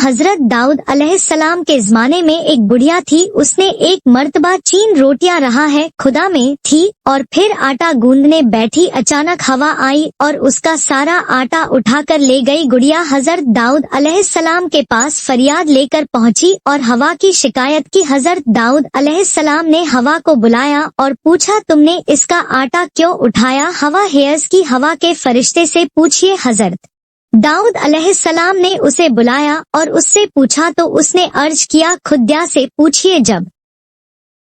حضرت داؤد علیہ السلام کے زمانے میں ایک بڑھیا تھی، اس نے ایک مرتبہ چین روٹیاں رہا ہے خدا میں تھی اور پھر آٹا گوندنے بیٹھی، اچانک ہوا آئی اور اس کا سارا آٹا اٹھا کر لے گئی۔ گڑیا حضرت داؤد علیہ السلام کے پاس فریاد لے کر پہنچی اور ہوا کی شکایت کی۔ حضرت داؤد علیہ السلام نے ہوا کو بلایا اور پوچھا تم نے اس کا آٹا کیوں اٹھایا؟ ہوا حیض کی، ہوا کے فرشتے سے پوچھئے۔ حضرت داؤد علیہ السلام نے اسے بلایا اور اس سے پوچھا تو اس نے عرض کیا خدا سے پوچھئے۔ جب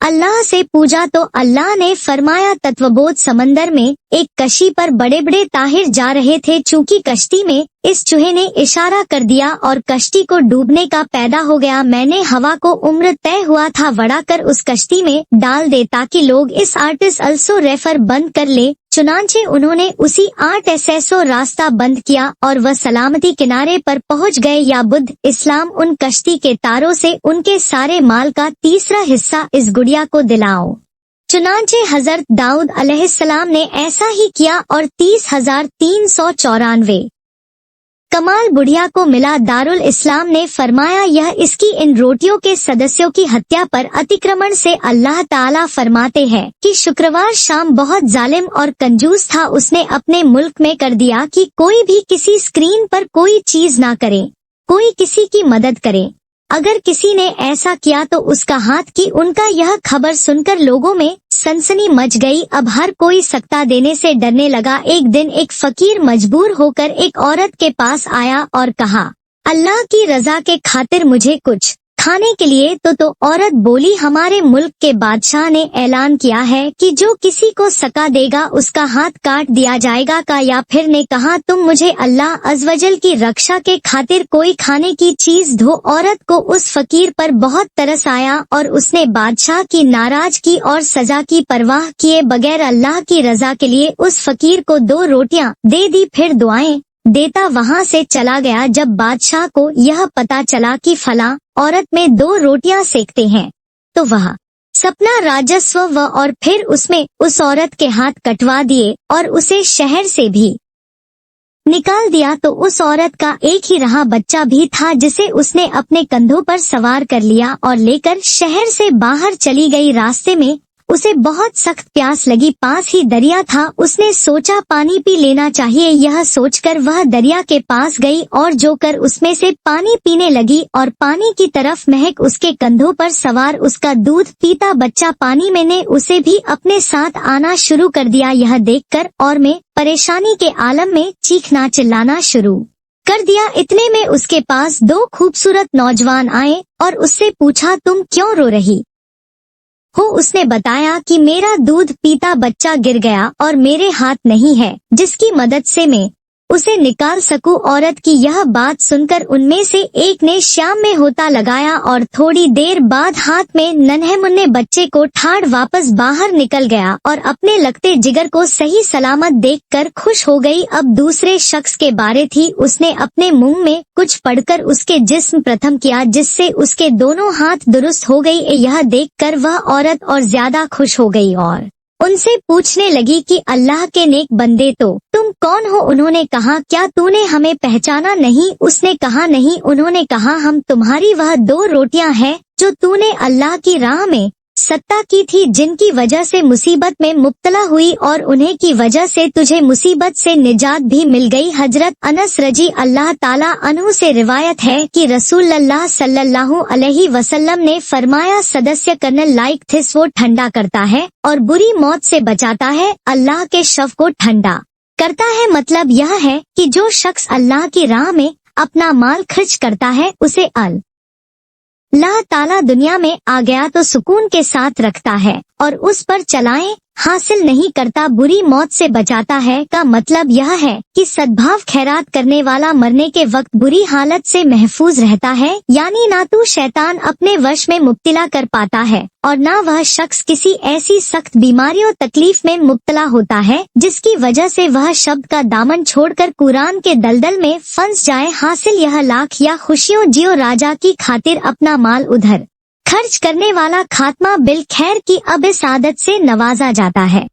اللہ سے پوچھا تو اللہ نے فرمایا تتوبود سمندر میں ایک کشتی پر بڑے بڑے تاجر جا رہے تھے، چونکہ کشتی میں اس چوہے نے اشارہ کر دیا اور کشتی کو ڈوبنے کا پیدا ہو گیا۔ میں نے ہوا کو عمر طے ہوا تھا بڑھا کر اس کشتی میں ڈال دے تاکہ لوگ اس آرٹس السو ریفر بند کر لے، چنانچہ انہوں نے اسی آرٹسو راستہ بند کیا اور وہ سلامتی کنارے پر پہنچ گئے۔ یا بدھ اسلام ان کشتی کے تاروں سے ان کے سارے مال کا تیسرا حصہ اس گڑیا کو دلاؤ۔ چنانچہ حضرت داؤد علیہ السلام نے ایسا ہی کیا اور 30,394 کمال بڑھیا کو ملا۔ دارالاسلام نے فرمایا یہ اس کی ان روٹیوں کے سدسیوں کی ہتیا پر اتکرمن سے اللہ تعالیٰ فرماتے ہیں کہ شکروار شام بہت ظالم اور کنجوس تھا، اس نے اپنے ملک میں کر دیا کہ کوئی بھی کسی اسکرین پر کوئی چیز نہ کرے، کوئی کسی کی مدد کرے۔ اگر کسی نے ایسا کیا تو اس کا ہاتھ کی۔ ان کا یہ خبر سن کر لوگوں میں سنسنی مچ گئی، اب ہر کوئی سکتہ دینے سے ڈرنے لگا۔ ایک دن ایک فقیر مجبور ہو کر ایک عورت کے پاس آیا اور کہا اللہ کی رضا کے خاطر مجھے کچھ کھانے کے لیے تو عورت بولی ہمارے ملک کے بادشاہ نے اعلان کیا ہے کہ جو کسی کو سکا دے گا اس کا ہاتھ کاٹ دیا جائے گا۔ کا یا پھر نے کہا تم مجھے اللہ عزوجل کی رکشا کے خاطر کوئی کھانے کی چیز دو۔ عورت کو اس فقیر پر بہت ترس آیا اور اس نے بادشاہ کی ناراضگی اور سزا کی پرواہ کیے بغیر اللہ کی رضا کے لیے اس فقیر کو 2 روٹیاں دے دی، پھر دعائیں دیتا وہاں سے چلا گیا۔ جب بادشاہ کو یہ پتا چلا کہ فلاں عورت میں 2 روٹیاں سیکتے ہیں تو وہ سپنا راجسو اور پھر اس میں اس عورت کے ہاتھ کٹوا دیے اور اسے شہر سے بھی نکال دیا۔ تو اس عورت کا ایک ہی رہا بچہ بھی تھا جسے اس نے اپنے کندھوں پر سوار کر لیا اور لے کر شہر سے باہر چلی گئی۔ راستے میں اسے بہت سخت پیاس لگی، پاس ہی دریا تھا، اس نے سوچا پانی پی لینا چاہیے۔ یہ سوچ کر وہ دریا کے پاس گئی اور جو کر اس میں سے پانی پینے لگی اور پانی کی طرف مہک اس کے کندھوں پر سوار اس کا دودھ پیتا بچہ پانی میں نے اسے بھی اپنے ساتھ آنا شروع کر دیا۔ یہ دیکھ کر اور میں پریشانی کے عالم میں چیخنا چلانا شروع کر دیا۔ اتنے میں اس کے پاس 2 خوبصورت نوجوان آئے اور اس سے پوچھا تم کیوں رو رہی ہو؟ اس نے بتایا کہ میرا دودھ پیتا بچہ گر گیا اور میرے ہاتھ نہیں ہے جس کی مدد سے میں اسے نکال سکوں۔ عورت کی یہ بات سن کر ان میں سے ایک نے شام میں ہوتا لگایا اور تھوڑی دیر بعد ہاتھ میں ننھے منھے بچے کو ٹھاڑ واپس باہر نکل گیا اور اپنے لگتے جگر کو صحیح سلامت دیکھ کر خوش ہو گئی۔ اب دوسرے شخص کے بارے تھی، اس نے اپنے منہ میں کچھ پڑھ کر اس کے جسم پرتھم کیا جس سے اس کے دونوں ہاتھ درست ہو گئی۔ یہ دیکھ کر وہ عورت اور زیادہ خوش ہو گئی اور ان سے پوچھنے لگی کہ اللہ کے نیک بندے تو تم کون ہو؟ انہوں نے کہا کیا تو نے ہمیں پہچانا نہیں؟ اس نے کہا نہیں۔ انہوں نے کہا ہم تمہاری وہ 2 روٹیاں ہیں جو تو نے اللہ کی راہ میں صدقہ کی تھی، جن کی وجہ سے مصیبت میں مبتلا ہوئی اور انہیں کی وجہ سے تجھے مصیبت سے نجات بھی مل گئی۔ حضرت انس رضی اللہ تعالیٰ عنہ سے روایت ہے کہ رسول اللہ صلی اللہ علیہ وسلم نے فرمایا سدسیہ کرنل لائک تھس وہ ٹھنڈا کرتا ہے اور بری موت سے بچاتا ہے، اللہ کے شف کو ٹھنڈا کرتا ہے۔ مطلب یہ ہے کہ جو شخص اللہ کی راہ میں اپنا مال خرچ کرتا ہے اسے اللہ تعالیٰ دنیا میں آ گیا تو سکون کے ساتھ رکھتا ہے اور اس پر چلائیں حاصل نہیں کرتا، بری موت سے بچاتا ہے۔ کا مطلب یہ ہے کہ سدبھاو خیرات کرنے والا مرنے کے وقت بری حالت سے محفوظ رہتا ہے، یعنی نہ تو شیطان اپنے وش میں مبتلا کر پاتا ہے اور نہ وہ شخص کسی ایسی سخت بیماری و تکلیف میں مبتلا ہوتا ہے جس کی وجہ سے وہ شبد کا دامن چھوڑ کر قرآن کے دلدل میں پھنس جائے۔ حاصل یہ لاکھ یا خوشیوں جیو راجا کی خاطر اپنا مال ادھر خرچ کرنے والا خاتمہ بالخیر کی اب سعادت سے نوازا جاتا ہے۔